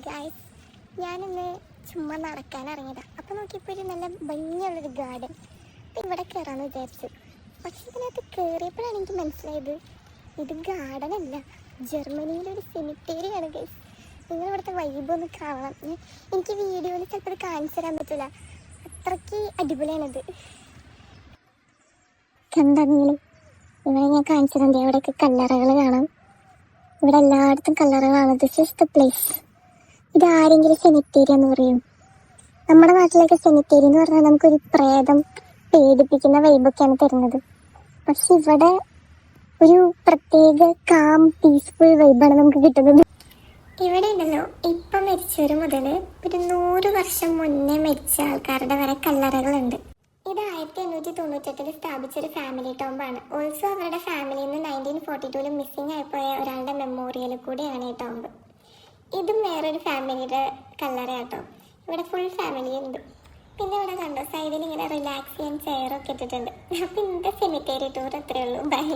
Guys, ഞാനിന്ന് ചുമ്മാ നടക്കാൻ ഇറങ്ങിയതാണ്. അപ്പോൾ നോക്കിയപ്പോൾ ഒരു നല്ല ഭംഗിയുള്ളൊരു ഗാർഡൻ. അപ്പം ഇവിടെ കയറാമെന്ന് വിചാരിച്ചു. പക്ഷെ ഇതിനകത്ത് കയറിയപ്പോഴാണ് എനിക്ക് മനസ്സിലായത് ഇത് ഗാർഡൻ അല്ല, ജർമ്മനിയിലൊരു സെമിത്തേരിയാണ് ഗൈസ്. നിങ്ങൾ ഇവിടുത്തെ വൈബൊന്ന് കാണണം. എനിക്ക് വീഡിയോയിൽ ചിലപ്പോൾ കാണിച്ചു തരാൻ പറ്റില്ല, അത്രയ്ക്ക് അടിപൊളിയാണിത്. കണ്ടാ നിങ്ങൾ? ഇവിടെ ഞാൻ കാണിച്ചു തരാം. അവിടെയൊക്കെ കല്ലറകൾ കാണാം. ഇവിടെ എല്ലായിടത്തും കല്ലറകളാണ്. This is the place. ഇത് ആരെങ്കിലും സെമിത്തേരി എന്ന് പറയും. നമ്മുടെ നാട്ടിലേക്ക് സെമിത്തേരി എന്ന് പറഞ്ഞാൽ നമുക്കൊരു പ്രേതം പേടിപ്പിക്കുന്ന വൈബൊക്കെയാണ് തരുന്നത്. പക്ഷെ ഇവിടെ ഒരു പ്രത്യേക കാം പീസ്ഫുൾ വൈബാണ് നമുക്ക് കിട്ടുന്നത്. ഇവിടെ ഉണ്ടല്ലോ, ഇപ്പം മരിച്ചവർ മുതൽ ഒരു 100 വർഷം മുന്നേ മരിച്ച ആൾക്കാരുടെ വരെ കല്ലറകളുണ്ട്. ഇത് 1898 സ്ഥാപിച്ചൊരു ഫാമിലി ടോംബാണ്. ഓൾസോ അവരുടെ ഫാമിലിയിൽ നിന്ന് 1942 മിസ്സിംഗ് ആയിപ്പോയ ഒരാളുടെ മെമ്മോറിയൽ കൂടിയാണ് ഈ ടോംബ്. ഇതും വേറൊരു ഫാമിലിയുടെ കല്ലറയാട്ടോ. ഇവിടെ ഫുൾ ഫാമിലി ഉണ്ട്. പിന്നെ ഇവിടെ കണ്ടോ, സൈഡിൽ ഇങ്ങനെ റിലാക്സ് ചെയ്യാൻ ചെയറൊക്കെ ഇട്ടിട്ടുണ്ട്. അപ്പം ഇന്നത്തെ സെമിത്തേരി ടൂർ അത്രയേ ഉള്ളൂ. ബൈ.